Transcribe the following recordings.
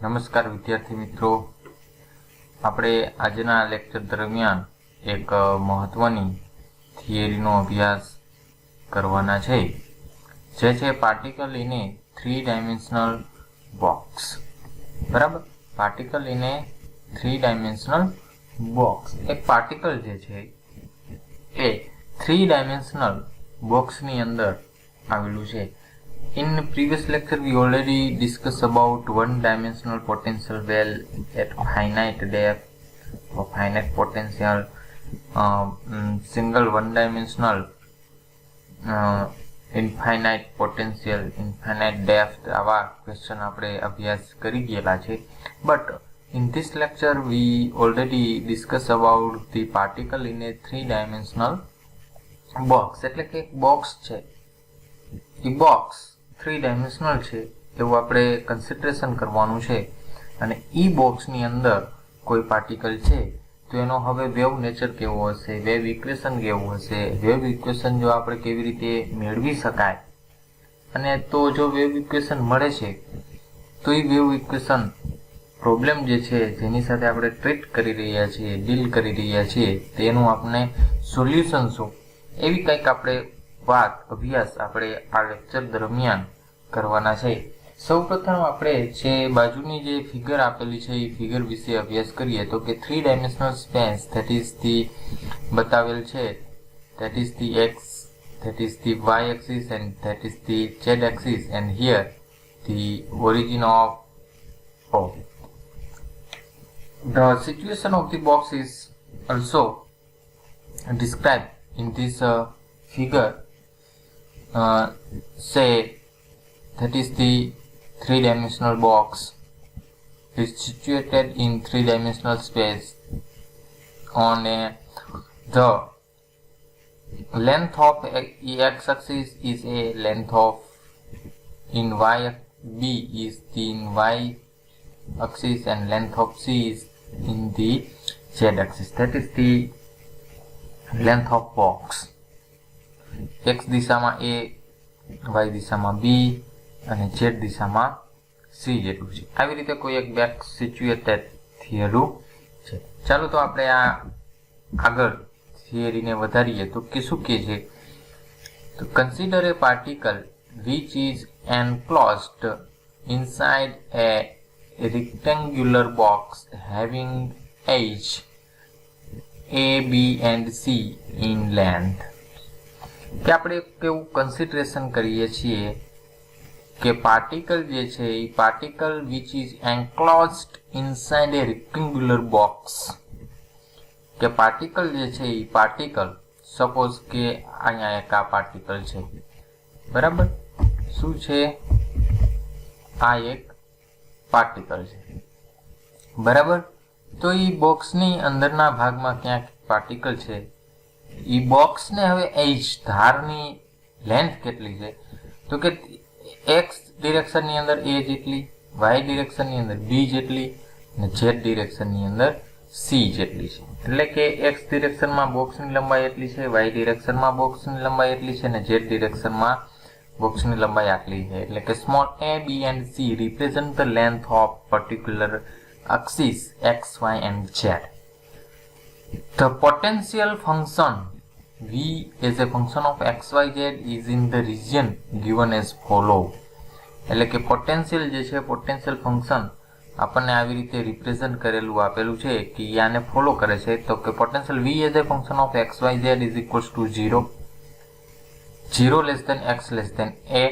નમસ્કાર વિદ્યાર્થી મિત્રો, આપણે આજના લેક્ચર દરમિયાન એક મહત્વની થિયરીનો અભ્યાસ કરવાના છે, જે છે particle in a 3 dimensional box. બરાબર, particle in a 3 dimensional box. એક પાર્ટિકલ જે છે એ 3 ડાયમેન્શનલ બોક્સની અંદર આવેલું છે. In previous lecture, we already discussed about one-dimensional potential well at finite depth or finite potential, single one-dimensional infinite potential, infinite depth. આવા question આપણે અભ્યાસ કરી ગયેલા છે. But in this lecture, we already discussed about the particle in a three-dimensional box. એટલે કે એક box છે, એ બોક્સ 3 ડાયમેન્શનલ છે એવું આપણે કન્સિડરેશન કરવાનું છે. અને ઈ બોક્સની અંદર કોઈ પાર્ટિકલ છે તો એનો હવે વેવ નેચર કેવો હશે, વેવ ઇક્વેશન કેવું હશે, વેવ ઇક્વેશન જો આપણે કેવી રીતે મેળવી શકાય, અને તો જો વેવ ઇક્વેશન મળે છે તો એ વેવ ઇક્વેશન પ્રોબ્લેમ જે છે જેની સાથે આપણે ટ્રીટ કરી રહ્યા છીએ, ડીલ કરી રહ્યા છીએ, તેનું આપણે સોલ્યુશન શું, એવી કંઈક આપણે વાત અભ્યાસ આપણે આ લેક્ચર દરમિયાન કરવાના છે. સૌપ્રથમ આપણે જે બાજુની જે ફિગર આપેલી છે એ ફિગર વિશે અભ્યાસ કરીએ તો કે 3 dimensional space, that is the બતાવેલ છે, that is the x, that is the y axis and that is the z axis, and here the origin of the situation of the box is also described in this figure. Say that is the 3-dimensional box is situated in 3-dimensional space on the length of x-axis is a length of in y, b is the in y axis, and length of c is in the z axis. That is the length of box. x દિશામાં a, y દિશામાં b અને z દિશામાં c જેટલું છે. આવી રીતે કોઈ એક બોક્સ સિચ્યુએટેડ થયેલું છે. ચાલો તો આપણે આ આગળ થિયરીને વધારીએ તો કે શું કે છે, તો consider A particle which is enclosed inside a rectangular box having edge a, b and c in length. કે આપણે કેવું કન્સિડરેશન કરીએ છીએ કે પાર્ટિકલ જે છે એ particle which is enclosed inside a rectangular box, કે પાર્ટિકલ જે છે એ પાર્ટિકલ સપોઝ કે અહીંયા એક આ પાર્ટિકલ છે, બરાબર, શું છે, આ એક પાર્ટિકલ છે, બરાબર. તો એ બોક્સની અંદરના ભાગમાં ક્યાંક પાર્ટિકલ છે, એ બોક્સને હવે એજ ધારની લેન્થ કેટલી છે તો કે એક્સ ડિરેક્શનની અંદર એ જેટલી, વાય ડિરેક્શનની અંદર બી જેટલી અને ઝેડ ડિરેક્શનની અંદર સી જેટલી છે. એટલે કે એક્સ ડિરેક્શનમાં બોક્સની લંબાઈ એટલી છે, વાય ડિરેક્શનમાં બોક્સની લંબાઈ એટલી છે અને ઝેડ ડિરેક્શનમાં બોક્સની લંબાઈ આટલી છે. એટલે કે small a, b and c represent the length of particular axis x, y and z. The potential function v as a function of x, y, z is in the region given as follow. એટલે કે potential જે છે, potential function આપણને આવી રીતે represent કરેલું આપેલું છે કે આને ફોલો કરે છે. તો કે potential v as a function of x, y, z is equals to 0, 0 less than x less than a.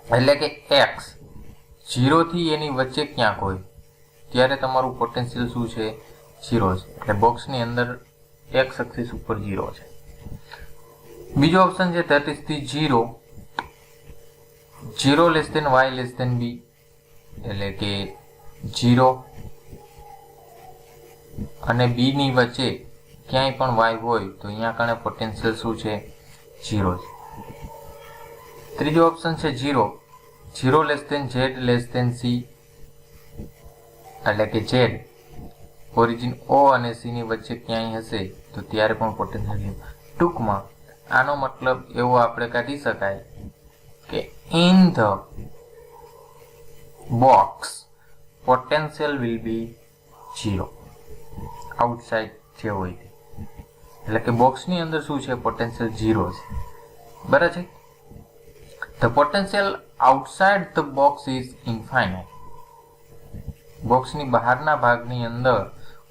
એટલે કે x 0 થી એની વચ્ચે ક્યાંક હોય ત્યારે તમારું પોટેન્શિયલ શું છે, 0 છે. એટલે બોક્સની અંદર x એક્સિસ ઉપર 0 છે. બીજો ઓપ્શન છે that is the 0, 0 less than y less than b, એટલે કે 0 અને b ની વચ્ચે ક્યાંય પણ y હોય તો અહીંયા કણે પોટેન્શિયલ શું છે, 0 છે. ત્રીજો ઓપ્શન છે 0, 0 less than z less than c, એટલે કે z ઓરિજિન O અને C ની વચ્ચે ક્યાંય હશે તો ત્યારે પણ પોટેન્શિયલ. ટૂંકમાં આનો મતલબ એવો આપણે કાઢી શકાય કે in the box potential will be 0 outside જે હોય તે, એટલે કે બોક્સની અંદર શું છે, પોટેન્શિયલ 0 છે, બરાબર છે. The potential outside the box is infinite. બોક્સની બહારના ભાગની અંદર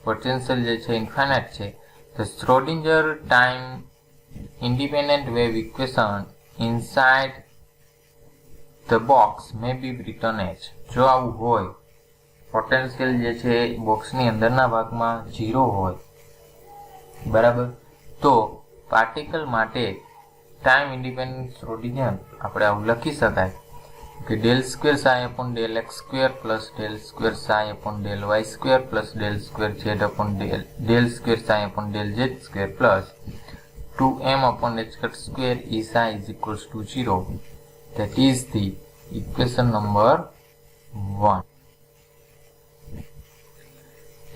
પોટેન્શિયલ જે છે ઇન્ફાઇનાઇટ છે. The Schrodinger time independent wave equation inside the box may be written as. જો આવું હોય, પોટેન્શિયલ જે છે બોક્સની અંદરના ભાગમાં 0 હોય, બરાબર, તો પાર્ટિકલ માટે ટાઈમ ઇન્ડિપેન્ડન્ટ શ્રોડિંજર આપણે આવું લખી શકાય કે del square psi upon del x square plus del square psi upon del y square plus del square z upon del square psi upon del z square plus 2m upon h cut square e psi is equals to 0. That is the equation number 1.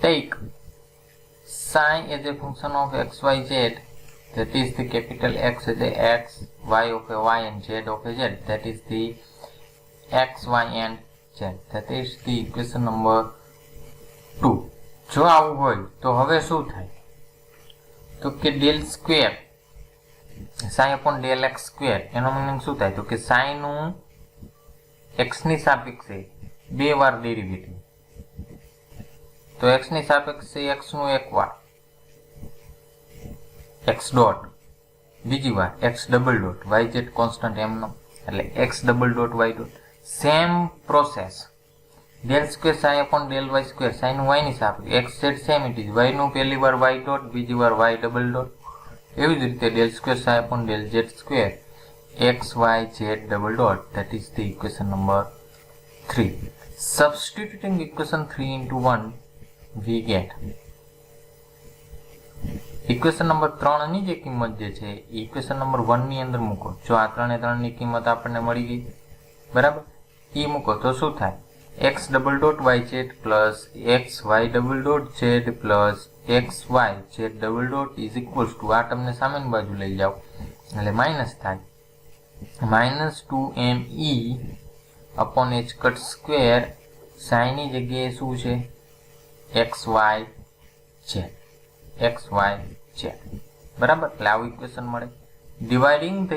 Take psi as a function of x, y, z. That is the capital X as a x, y of a y and z of a z. That is the x, y and z. That is the equation number 2. જો આવું હોય તો હવે શું થાય, તો કે del square psi upon del x square એનો મીનિંગ શું થાય, તો કે psi નું x ની સાપેક્ષે 2 વાર ડેરિવેટિવ, તો x ની સાપેક્ષે x નું એક વાર x ડોટ, બીજી વાર x double dot, yz constant m નો એટલે x double dot y dot. Same process del square psi upon del y square, psi નું y ની સાપેક્ષે, x z same it is, y નું પહેલી વાર y ડોટ, બીજી વાર y ડબલ ડોટ. એવી જ રીતે del square psi upon del z square, x y z double dot. That is the equation number 3. Substituting equation 3 into 1 we get equation number 3 ની જે કિંમત જે છે ઇક્વેશન નંબર 1 ની અંદર મૂકો. જો આ 3 ની કિંમત આપણને મળી ગઈ, બરાબર, એ મૂકો તો શું થાય, x double dot yz plus x y double dot z plus x y z double dot is equals to, આ તમને સામેની બાજુ લઈ જાઓ એટલે માઇનસ થાય, -2me upon h cut square, psi ની જગ્યાએ શું છે, x y z, x y z, બરાબર. એટલે આવું ઇક્વેશન મળે. Dividing the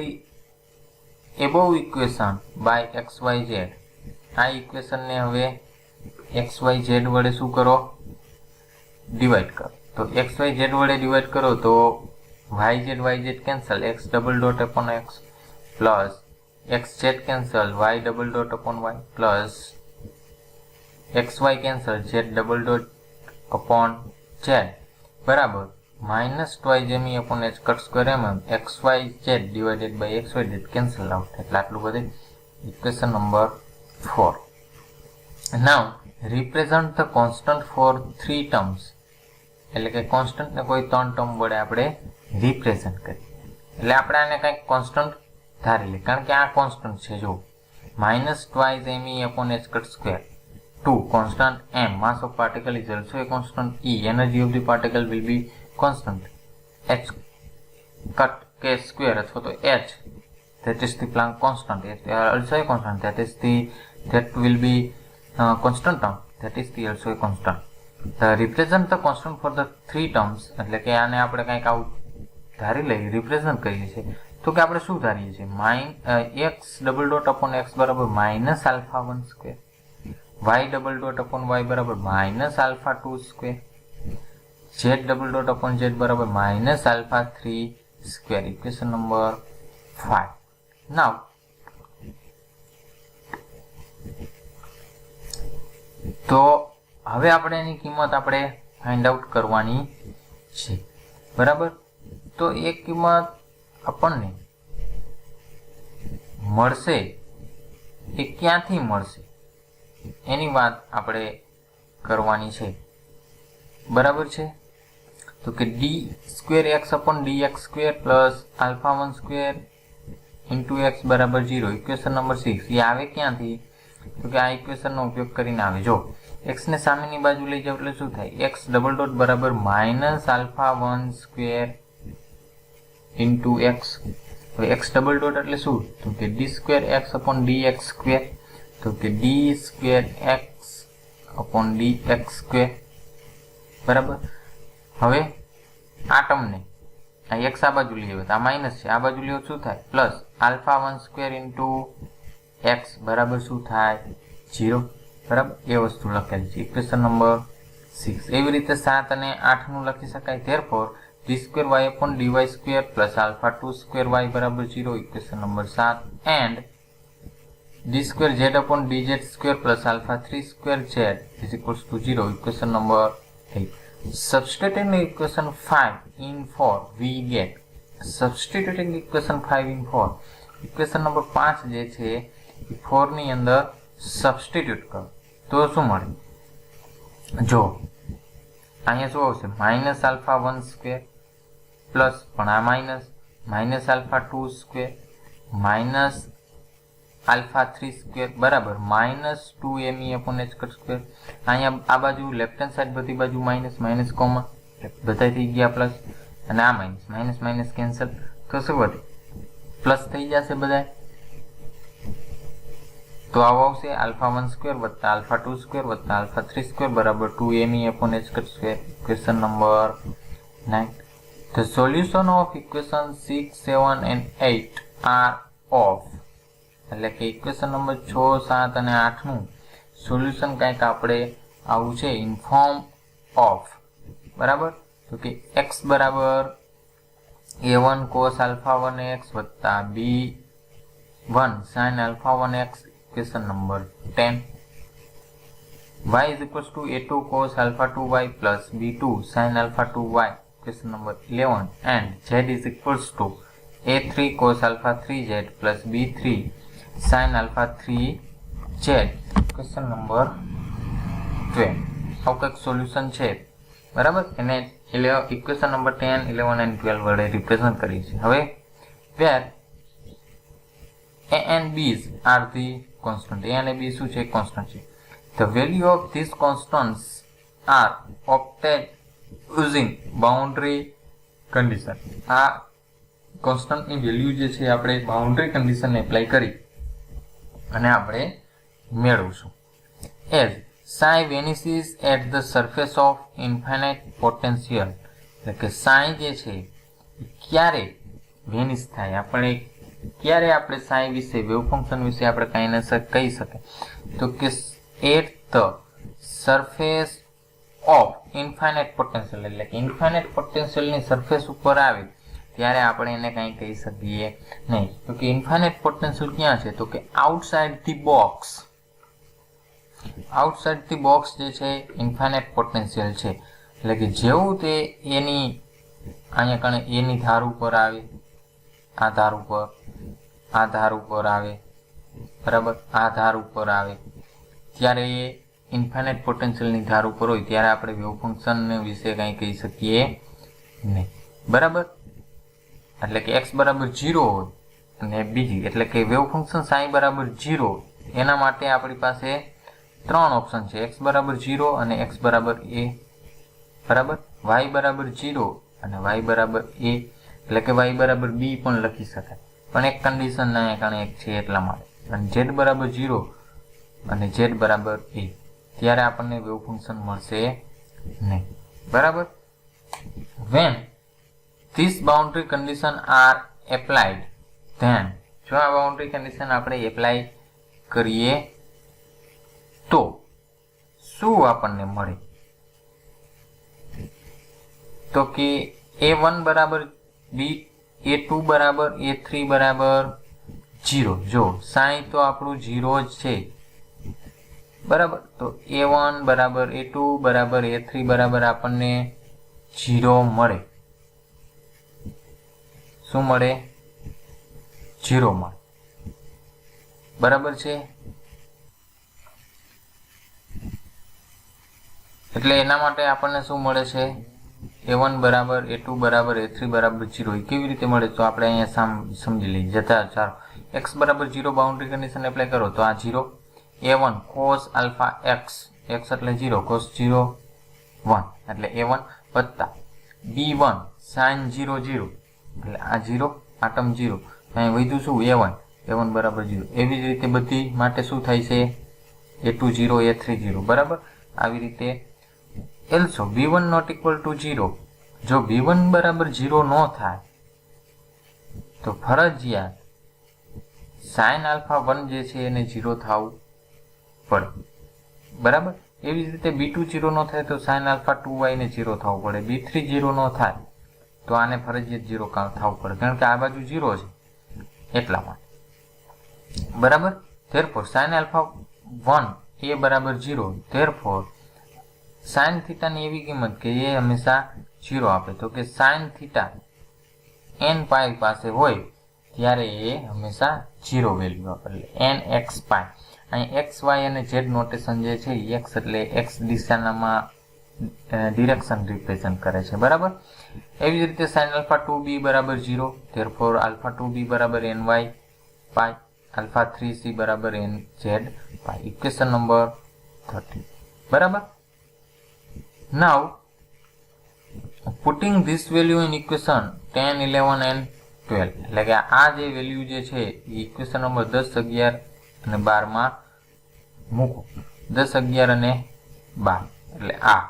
above equation by x y z. આ ઇક્વેશનને હવે x y z વડે શું કરો, ડિવાઈડ કરો. તો x y z વડે ડિવાઈડ કરો તો y z cancel, x double dot upon x plus x z cancel, y double dot upon y plus x y cancel, z double dot upon z, બરાબર, -2me upon h cut square mm xyz divided by xyz cancel out. એટલે આટલું બધું equation number 4. Now represent the constant for 3 terms. એટલે કે constant ને કોઈ 3 term વડે આપણે રિપ્રેઝન્ટ કરીએ. એટલે આપણે આને કંઈક કોન્સ્ટન્ટ ધારી લઈએ, કારણ કે આ કોન્સ્ટન્ટ છે. જો -2me upon h cut square, 2 constant m, mass of particle is also a constant, e, energy of the particle will be constant, h cut k square अथवा तो h, that is the Planck constant, also a constant, that will be constant term, that is the also a constant. The represent the constant for the 3 terms, એટલે કે આને આપણે કંઈક આવું ધારી લઈએ, represent કરીએ છીએ, તો કે આપણે શું ધારીએ છીએ, x double dot upon x બરાબર -α1 square, y double dot upon y બરાબર -α2 square, z double dot upon z બરાબર -α3 સ્ક્વેર. Equation number 5. નાઉ તો હવે આપણે એની કિંમત આપણે ફાઇન્ડ આઉટ કરવાની છે, બરાબર. તો એ કિંમત આપણને મળશે એ ક્યાંથી મળશે એની વાત આપણે કરવાની છે, બરાબર છે. તો કે d square x upon dx square plus α1 square into x બરાબર 0. ઇક્વેશન નંબર 6 એ આવે ક્યાંથી, તો કે આ ઇક્વેશનનો ઉપયોગ કરીને આવે. જો x ને સામેની બાજુ લઈ જાવ એટલે શું થાય, x ડબલ ડોટ બરાબર -α1 સ્ક્વેર ઇન્ટુ x. હવે x ડબલ ડોટ એટલે શું, તો કે d square x upon dx square, તો કે d square x upon dx², बराबर। હવે આ ટર્મને આ x આ બાજુ લઈએ તો આ માઈનસ છે, આ બાજુ લ્યો શું થાય પ્લસ α1² ઇન્ટુ x બરાબર શું થાય 0, બરાબર। એ વસ્તુ લખેલી છે ઇક્વેશન નંબર 6। એવી રીતે 7 અને 8 નું લખી શકાય। therefore d2y upon dy² plus α2² બરાબર 0, equation number 7 and d2z upon dz² plus α3² z is equals to 0, equation number 8। Substituting equation 5 in 4 we get, substituting equation 5 in 4, equation number 5 જે છે એ 4 ની અંદર સબસ્ટિટ્યુટ કરો તો શું મળે? જો અહીંયા શું આવશે -α1² પ્લસ પણ આ માઇનસ -α2² માઇનસ α3² બરાબર -2me upon h²। અહીંયા આ બાજુ લેફ્ટ હેન્ડ સાઈડ બધી બાજુ માઇનસ કોમા બધા થઈ ગયા પ્લસ, અને આ માઇનસ કેન્સલ તો શું વધે પ્લસ થઈ જશે બધા। તો આવો આવશે α1² વત્તા α2² વત્તા α3² બરાબર 2me upon h²। Question number 9। The solution of equation 6, 7 and 8 are of, એટલે કે ઇક્વેશન નંબર 6, 7 અને 8 નું સોલ્યુશન કંઈક આપણે આવું છે ઇન ફોર્મ ઓફ, બરાબર। તો કે x બરાબર a1 cos α1x વત્તા b1 sin α1x, equation number 10। y is equals to a2 cos α2y plus b2 sin α2y, equation number 11 and z is equals to a3 cos α3z plus b3 sin α3z, question number 12। આવું કંઈક solution છે, બરાબર। એને equation number 10, 11 અને 12 વડે represent કરી છે। હવે વેર a and b's are the constant, a અને b શું છે કોન્સ્ટન્ટ છે। the value of these constants are obtained using boundary condition, આ કોન્સ્ટન્ટની વેલ્યુ જે છે આપણે બાઉન્ડ્રી કન્ડિશન એપ્લાય કરી અને આપણે મેળવશું। as psi vanishes at the surface of infinite potential, એટલે કે psi જે છે ક્યારે વેનિશ થાય, ક્યારે આપણે psi વિશે વેવ ફંક્શન વિશે આપણે કાંઈ ન કહી શકે તો કે at the surface of infinite potential, એટલે કે ઇન્ફાઇનાઇટ પોટેન્શિયલની સરફેસ ઉપર આવે ત્યારે આપણે એને કંઈ કહી શકીએ નહીં। તો કે ઇન્ફાઇનાઇટ પોટેન્શિયલ ક્યાં છે તો કે outside the box, outside the box જે છે ઇન્ફાઇનાઇટ પોટેન્શિયલ છે। એટલે કે જેવું તે એની અહીંયા કણે એની ધાર ઉપર આવે, આ ધાર ઉપર, આ ધાર ઉપર આવે, બરાબર, આ ધાર ઉપર આવે ત્યારે એ ઇન્ફાઇનાઇટ પોટેન્શિયલની ધાર ઉપર હોય ત્યારે આપણે વેવ ફંક્શન વિશે કંઈ કહી શકીએ નહીં, બરાબર। એટલે કે x બરાબર 0 હોય અને બીજી એટલે કે વેવ ફંક્શન psi બરાબર 0, એના માટે આપણી પાસે 3 ઓપ્શન છે, x બરાબર 0 અને x બરાબર a, બરાબર, y બરાબર 0 અને y બરાબર a, એટલે કે y બરાબર b પણ લખી શકાય, પણ એક કન્ડિશન ના કારણે એક છે એટલા માટે, અને z બરાબર 0 અને z બરાબર a, ત્યારે આપણને વેવ ફંક્શન મળશે નહીં, બરાબર। when these boundary condition are applied, then જો આ બાઉન્ડ્રી કન્ડિશન આપણે એપ્લાય કરીએ તો શું આપણને મળે તો કે a1 બરાબર b, a2 બરાબર a3 બરાબર 0। જો psi તો આપણું 0 જ છે, બરાબર, તો a1 બરાબર a2 બરાબર a3 બરાબર આપણને 0 મળે, શું મળે 0 મળે, બરાબર છે। એટલે એના માટે આપણને શું મળે છે a1 બરાબર a2 બરાબર a3 બરાબર 0, એ કેવી રીતે મળે તો આપણે અહીંયા સમજી લઈએ જતા। ચાલો x બરાબર 0 બાઉન્ડ્રી કન્ડિશન એપ્લાય કરો તો આ 0, a1 cos alpha x, x એટલે 0, cos 0 1 એટલે a1 વત્તા b1 sin 0 0, એટલે આ 0 આ ટર્મ 0, અહીં વધ્યું શું a1 બરાબર 0। એવી જ રીતે બધી માટે શું થાય છે a2 0 a3 0, બરાબર। આવી રીતે એલ્સો v1 નોટ ઇક્વલ ટુ 0, જો v1 બરાબર 0 ન થાય તો ફરજિયાત sin આલ્ફા 1 જે છે એને 0 થવું પડે, બરાબર. એવી જ રીતે b2 0 ન થાય તો sin આલ્ફા 2y ને 0 થવું પડે, b3 0 ન થાય તો આને ફરજિયાત 0 થવું પડે, કારણ કે આ બાજુ 0 છે એટલા માટે, બરાબર. therefore sin આલ્ફા 1 એ બરાબર 0, therefore sin થીટાની એવી કિંમત કે એ હંમેશા 0 આપે, તો કે sin થીટા n પાઈ પાસે હોય ત્યારે એ હંમેશા 0 વેલ્યુ આપે, એટલે n x પાઈ. અહીં x y અને z નોટેશન જે છે x એટલે x દિશામાં ડિરેક્શન રિપ્રેઝન્ટ કરે છે, બરાબર. એવી જ રીતે sin આલ્ફા 2b બરાબર 0, therefore આલ્ફા 2b બરાબર ny પાઈ, આલ્ફા 3c બરાબર nz પાઈ. ઇક્વેશન નંબર 30, બરાબર. Now putting this value in equation 10, 11 and 12, એટલે કે આ જે વેલ્યુ જે છે એ ઇક્વેશન નંબર 10, 11 અને 12 માં મૂકો. 10, 11 અને 12 એટલે આ,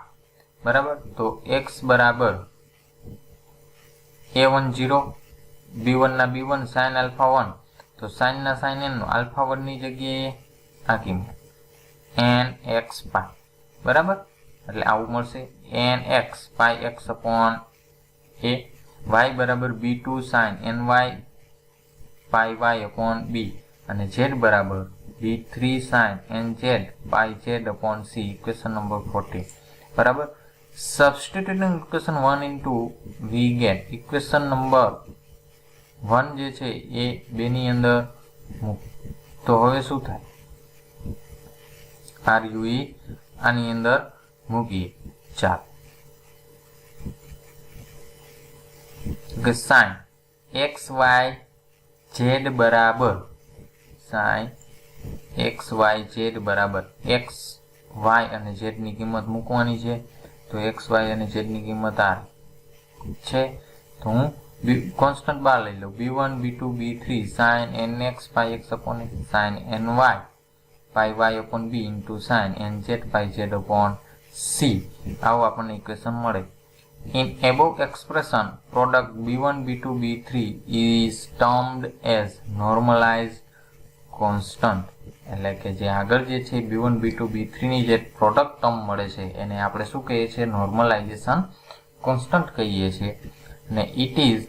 બરાબર. તો x બરાબર a1 0, b1 ના b1, sin આલ્ફા 1, તો sin ના sin n નો આલ્ફા 1 ની જગ્યાએ આ કિંમત nx પાઈ, બરાબર. એટલે આવું મળશે nx pi x upon a. y બરાબર b2 sin ny pi y upon b, અને z બરાબર b3 sin nz pi z upon c. Equation number 40, બરાબર. Substituting equation 1 into we get equation number 1 જે છે એ 2 ની અંદર મૂક, તો હવે શું થાય, RUE આની અંદર મૂકીએ. ચાલો કે sin x y z બરાબર sin x y z બરાબર x y અને z ની કિંમત મૂકવાની છે, તો x y અને z ની કિંમત આ છે, તો હું કોન્સ્ટન્ટ બાર લઈ લઉં, b1 b2 b3 sin nx pi x upon sin ny pi y upon b into sin nz pi z upon c. આવું આપણને ઇક્વેશન મળે. In above expression, product b1 b2 b3 is termed as normalized constant, એટલે કે જે આગળ જે છે b1 b2 b3 ની જે પ્રોડક્ટ ટર્મ મળે છે એને આપણે શું કહીએ છીએ, નોર્મલાઇઝેશન કોન્સ્ટન્ટ કહીએ છીએ. અને it is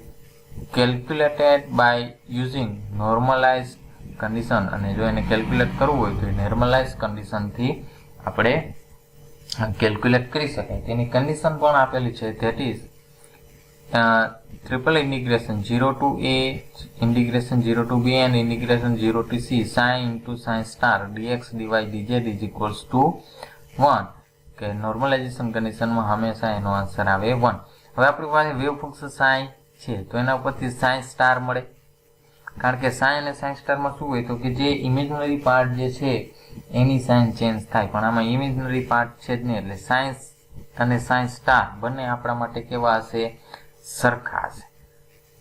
calculated by using normalized condition, અને જો એને કેલ્ક્યુલેટ કરવું હોય તો એ નોર્મલાઇઝ કન્ડિશનથી આપણે કેલ્ક્યુલેટ કરી શકાય. તેની કન્ડિશન પણ આપેલી છે, that is triple integration 0 to a integration 0 to b and integration 0 to c sin into sin star dx dy dz is equals to 1, કે નોર્મલાઇઝેશન કન્ડિશનમાં હંમેશા એનો આન્સર આવે 1. હવે આપણી પાસે વેવ ફંક્શન sin છે તો એના ઉપરથી sin સ્ટાર મળે, કારણ કે sin અને sin સ્ટારમાં શું હોય તો કે જે ઇમેજનરી પાર્ટ જે છે એની સાઇન ચેન્જ થાય, પણ આમાં ઇમેજનરી પાર્ટ છે જ નહીં, એટલે સાયન્સ અને સાઇન સ્ટાર બંને આપણા માટે કેવા હશે, સરખા હશે,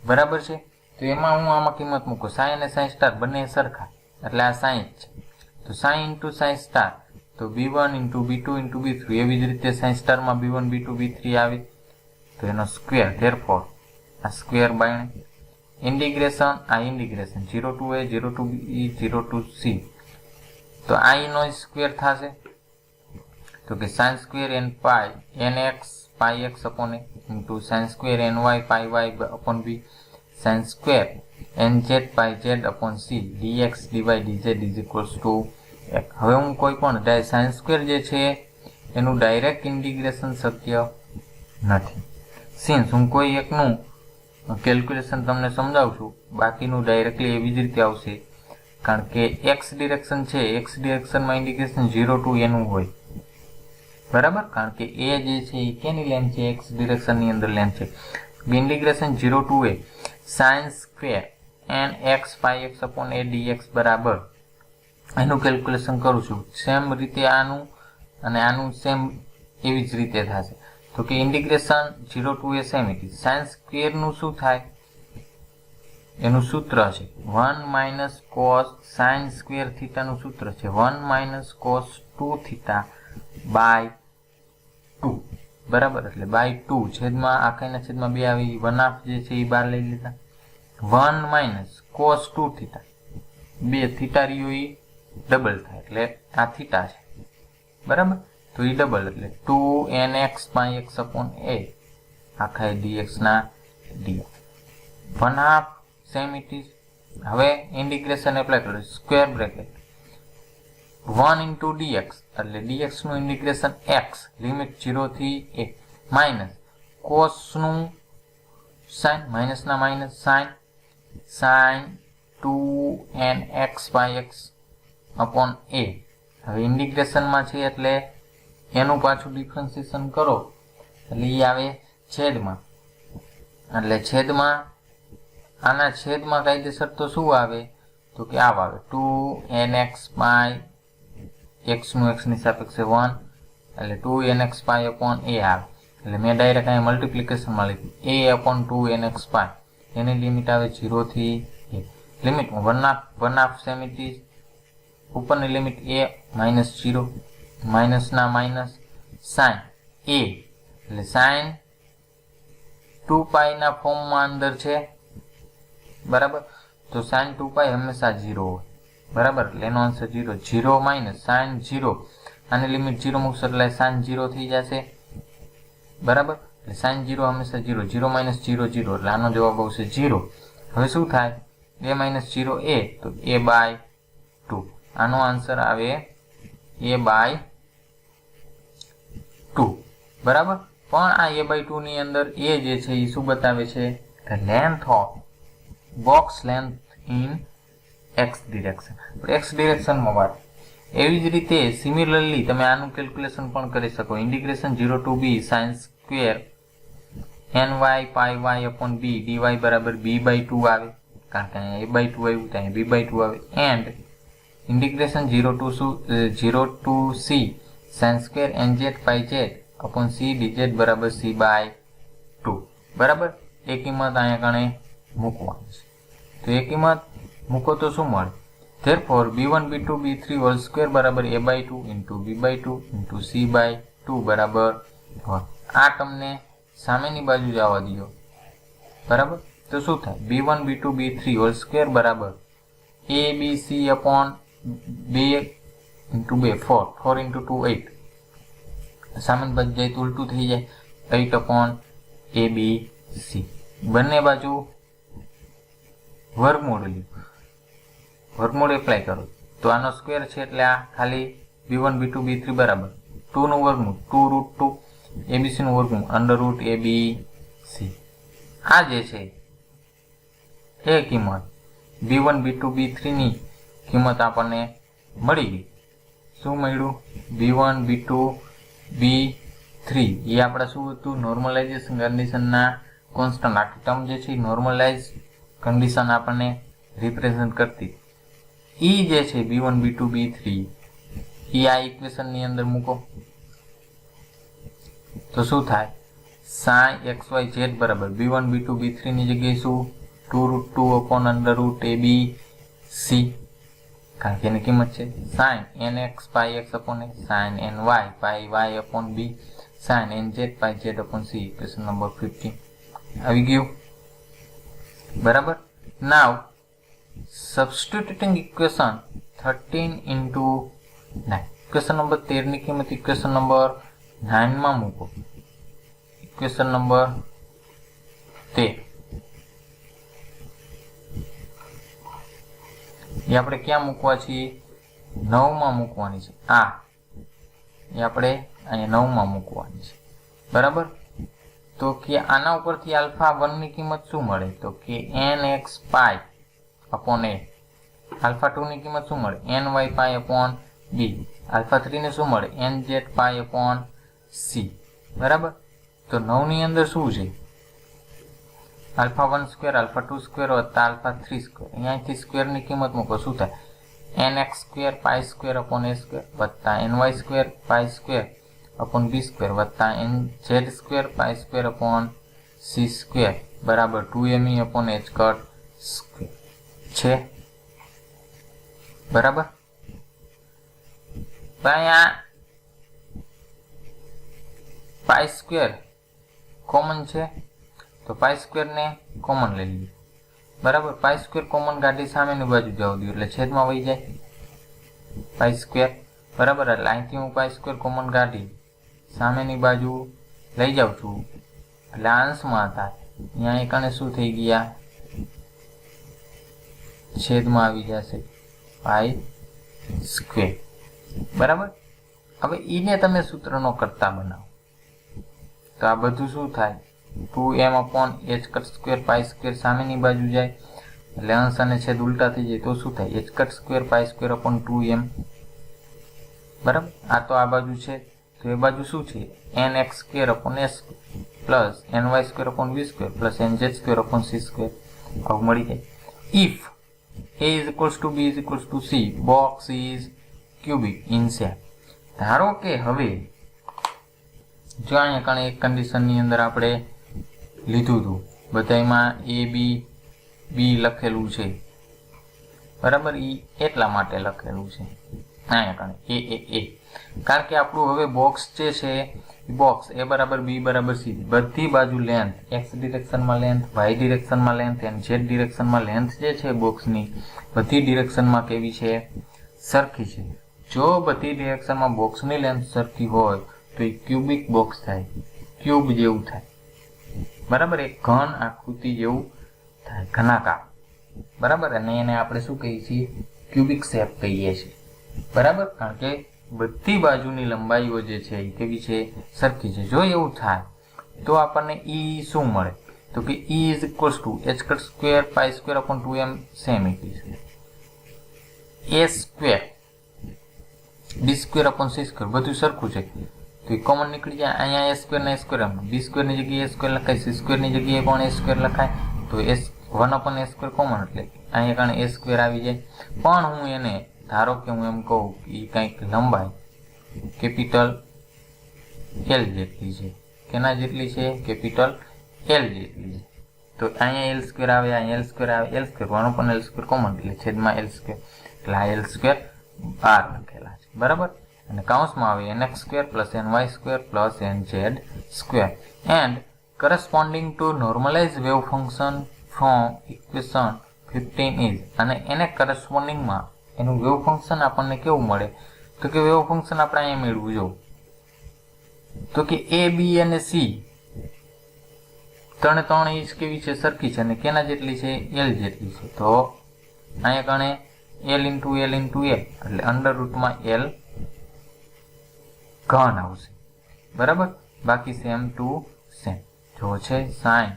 બરાબર છે. તો એમાં હું આમાં કિંમત મૂકું, સાઇન અને સાઇન સ્ટાર બંને સરખા, એટલે આ સાઇન છે, તો સાઇન ઇન્ટુ સાઇન સ્ટાર તો b1 into b2 into b3, એવી જ રીતે સાઇન સ્ટારમાં b1 b2 b3 આવે તો એનો સ્ક્વેર, ધેરફોર આ સ્ક્વેર બાય ઇન્ટિગ્રેશન, આ integration 0 to a 0 to b 0 to c, તો i નો સ્ક્વેર થશે, તો કે sin square n pi nx pi x upon a into sin square ny pi y upon b sin square nz pi z upon c dx dy dz is equals to 1. હવે હું કોઈ પણ sin square જે છે એનું direct integration શક્ય નથી, since હું કોઈ એકનું કેલ્ક્યુલેશન તમને સમજાવું છું, બાકીનું ડાયરેક્ટલી એવી જ રીતે આવશે, કારણ કે x ડિરેક્શન છે, x ડિરેક્શનમાં ઇન્ટિગ્રેશન 0 to a નું હોય, બરાબર, કારણ કે a જે છે એ કેની લેન્થ છે, x ડિરેક્શનની અંદર લેન્થ છે. Integration 0 to a sin square nx pi x upon a dx બરાબર એનું કેલ્ક્યુલેશન કરું છું, સેમ રીતે આનું અને આનું સેમ એવી જ રીતે થશે, તો કે integration 0 to a same it is sin સ્ક્વેરનું શું થાય, એનું સૂત્ર છે 1 માઇનસ કોસ સાઇન સ્ક્વેર થીટાનું સૂત્ર છે 1 માઇનસ કોસ 2 થીટા બાય 2 બરાબર, એટલે બાય 2 છેદમાં આખાના છેદમાં 2 આવી 1/2 જે છે એ બહાર લઈ લીધા. 1 માઇનસ cos 2 થીટા, 2 થીટા રહ્યો એ ડબલ થાય એટલે આ થીટા છે બરાબર, તો એ ડબલ એટલે 2nx by x upon a આખા dx ના dx 1/2 સેમ ઇટ ઇઝ. હવે ઇન્ટિગ્રેશન એપ્લાય કરો, સ્ક્વેર બ્રેકેટ 1 into dx એટલે dx નું ઇન્ટિગ્રેશન x લિમિટ 0 થી a માઇનસ cos નું sin માઇનસ ના minus sin 2nx by x upon a. હવે ઇન્ટિગ્રેશન માં છે એટલે એનું પાછું ડિફરન્શિએશન કરો એટલે એ આવે છેદમાં, એટલે છેદમાં આના છેદમાં કાયદેસર તો શું આવે તો કે આ આવે 2nx by x નું x ની સાપેક્ષે 1 એટલે 2nx by upon a આવે, એટલે મેં ડાયરેક્ટ અહીં મલ્ટીપ્લિકેશન માં લખ્યું a upon 2nx by, any limit આવે 0 થી a. લિમિટમાં 1/2 સેમ ઇટ ઇઝ, ઉપરની લિમિટ a માઇનસ 0 માઇનસ ના માઇનસ sin a એટલે sin 2π ના ફોર્મમાં અંદર છે બરાબર, તો sin 2π હંમેશા 0 હોય બરાબર, એટલે એનો આન્સર 0. 0 માઇનસ sin 0 આની લિમિટ 0 મૂકશો એટલે sin 0 થઈ જશે બરાબર, એટલે sin 0 હંમેશા 0. 0 માઇનસ 0 0 એટલે આનો જવાબ આવશે 0. હવે શું થાય a માઇનસ 0 a તો a બાય 2, આનો આન્સર આવે a બાય 2 બરાબર. પણ આ a બાય 2 ની અંદર a જે છે એ શું બતાવે છે the length of box length in x direction, x direction માં વાત. એવી જ રીતે સિમિલરલી તમે આનું કેલ્ક્યુલેશન પણ કરી શકો, integration 0 to b sin square ny pi y upon b dy બરાબર b by 2 આવે, કારણ કે અહીંયા a by 2 આવ્યું ત્યાં b by 2 આવે, and integration 0 to c sin square nz pi z upon c dz બરાબર c by 2 બરાબર. એ કિંમત અહીંયા કણે મૂકવાની છે, તો એ કિંમત મૂકો તો શું મળે, therefore b1 b2 b3 whole square બરાબર a by 2 into b by 2 into c by 2 બરાબર 1. આ તમને સામેની બાજુ જવા દો બરાબર, તો શું થાય b1 b2 b3 whole square બરાબર a b c upon 2 into 2 4 into 2 8, સામેની બાજુ જાય તો ઉલટું થઈ જાય 8 upon a b c. બંને બાજુ વર્ગમૂળ લ્યો, વર્ગમૂળ એપ્લાય કરો તો આનો સ્ક્વેર છે એટલે આ ખાલી b1 b2 b3 બરાબર 2 નું વર્ગમૂળ 2 રૂટ 2 abc નું વર્ગમૂળ અંડર રૂટ abc. આ જે છે એ કિંમત b1 b2 b3 ની કિંમત આપણને મળી ગઈ. શું મળ્યું b1 b2 b3 એ આપણે શું હતું નોર્મલાઇઝેશન કન્ડિશનના કોન્સ્ટન્ટ, આખી ટર્મ જે છે નોર્મલાઇઝ કન્ડિશન આપણને રિપ્રેઝન્ટ કરતી. ઈ જે છે b1 b2 b3 ઈ આ ઇક્વેશન ની અંદર મૂકો તો શું થાય sin xyz બરાબર b1 b2 b3 ની જગ્યાએ શું 2 root 2 upon under root abc, કારણ કે એની કિંમત છે sin nx pi x upon a sin ny pi y upon b sin nz pi z upon c. Equation number 15 આવી ગયું બરાબર. નાવ substituting equation 13 into 9, equation number 13 ની કિંમત ઇક્વેશન નંબર 9 માં મૂકો. ઇક્વેશન નંબર 13 એ આપણે ક્યાં મૂકવા છીએ 9 માં મૂકવાની છે, આ એ આપણે અહીંયા 9 માં મૂકવાની છે બરાબર. તો કે આના ઉપરથી આલ્ફા 1 ની કિંમત શું મળે તો કે nx pi upon a, alpha 2 ની કિંમત શું મળે ny pi upon b, alpha 3 ને શું મળે nz pi upon c બરાબર. તો 9 ની અંદર શું છે આલ્ફા 1 સ્ક્વેર આલ્ફા 2 સ્ક્વેર વત્તા આલ્ફા 3 સ્ક્વેર, અહીંયાથી સ્ક્વેર ની કિંમત મૂકો શું થાય nx square pi square upon a square વત્તા ny square pi square upon b square વત્તા nz square pi square upon c square બરાબર 2me upon h cut square છે બરાબર. અહીંયા પાઈ સ્ક્વેર કોમન છે, તો પાઈ સ્ક્વેરને કોમન લઈ લઈએ. બરાબર, પાઈ સ્ક્વેર કોમન કાઢી સામેની બાજુ જવા દઉં એટલે છેદમાં વહી જાય પાઈ સ્ક્વેર. બરાબર, એટલે અહીંથી હું પાઈ સ્ક્વેર કોમન કાઢી સામેની બાજુ લઈ જાઉં છું એટલે અંશમાં થાય. અહીંયા એકાને શું થઈ ગયા, છેદમાં આવી જશે પાઈ સ્ક્વેર. બરાબર, હવે ઈને તમે સૂત્રનો કરતા બનાવો તો આ બધું શું થાય, 2m/h cut square pi square સામેની બાજુ જાય એટલે અંશ અને છેદ ઉલટા થઈ જાય તો શું થાય, h cut square pi square upon 2m. બરાબર, આ તો આ બાજુ છે તો એ બાજુ શું છે, nx square upon s plus ny square upon v square plus nz square upon c square આવું મળી જાય. If a is equals to b is equals to c, box is cubic in shape. ધારો કે હવે જો અહીંયા કણે એક કન્ડિશનની અંદર આપણે લીધું હતું, બધામાં a b લખેલું છે. બરાબર, એ એટલા માટે લખેલું છે અહીંયા કણે a કારણ કે આપણું હવે બોક્સ જે છે બોક્સ a બરાબર b બરાબર c, બધી બાજુ લેન્થ, x ડિરેક્શનમાં લેન્થ, y ડિરેક્શનમાં લેન્થ અને z ડિરેક્શનમાં લેન્થ જે છે બોક્સની બધી ડિરેક્શનમાં કેવી છે, સરખી છે. જો બધી ડિરેક્શનમાં બોક્સની લેન્થ સરખી હોય તો એ ક્યુબિક બોક્સ થાય, ક્યુબ જેવું થાય. બરાબર, એક ઘન આકૃતિ જેવું થાય, ઘનાકાર. બરાબર, અને એને આપણે શું કહીએ છીએ, ક્યુબિક શેપ કહીએ છીએ. બરાબર, કારણ કે બધી બાજુની લંબાઈઓ જે છે એ કેવી છે, સરખી છે. જો એવું થાય તો આપણને ઈ શું મળે, તો કે e is equals to h cut square pi square upon 2m same it is a square b square upon c square, બધું સરખું છે તો એ કોમન નીકળી જાય. અહીંયા a સ્ક્વેર ને a સ્ક્વેર, b સ્ક્વેર ની જગ્યાએ a સ્ક્વેર લખાય, c સ્ક્વેર ની જગ્યાએ પણ a સ્ક્વેર લખાય તો 1 અપોન a સ્ક્વેર કોમન એટલે અહીંયા કારણે a સ્ક્વેર આવી જાય. પણ હું એને ધારો કે હું એમ કહું કે કંઈક લંબાઈ કેપિટલ L જેટલી છે, કેના જેટલી છે, કેપિટલ L જેટલી છે, તો અહીંયા L સ્ક્વેર આવે, અહીંયા L સ્ક્વેર આવે, L square 1 upon L square common એટલે છેદમાં L સ્ક્વેર, એટલે આ L સ્ક્વેર 12 લખેલા છે. બરાબર, અને કૌંસમાં આવે nx square plus ny square plus nz square and corresponding to normalized wave function from equation 15 is, અને એને કરસ્પોન્ડિંગમાં એનું વેવ ફંક્શન આપણને કેવું મળે, તો કે વેવ ફંક્શન આપણે અહીંયા મેળવું જો, તો કે a b અને c ત્રણે ઇંચ કેવી છે, સરખી છે, અને કેના જેટલી છે, l જેટલી છે. તો અહીંયા કણે l into l into l એટલે અંડર રૂટમાં l ઘન આવશે. બરાબર, બાકી સેમ ટુ સેમ જો છે sin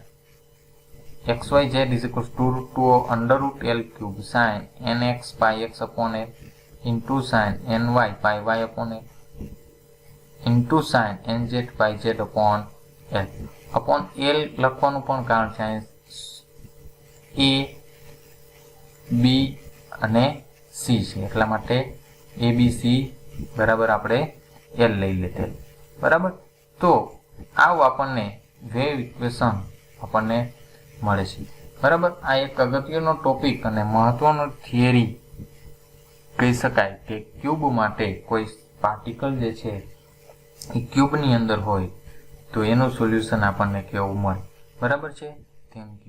xyz is equals to under root l cube sin nx pi x upon l into sin ny pi y upon l into sin nz pi z upon l upon l લખવાનું પણ કારણ છે a b અને c છે એટલા માટે a b c બરાબર આપણે l લઈ લીધેલ. બરાબર, તો આવું આપણને વેવ ઇક્વેશન આપણને મળે છે. બરાબર, આ એક અગત્યનો ટોપિક અને મહત્વનો થિયરી કહી શકાય કે ક્યુબ માટે કોઈ પાર્ટિકલ જે છે એ ક્યુબની અંદર હોય તો એનું સોલ્યુશન આપણને કેવું મળે. બરાબર છે, થેન્ક યુ.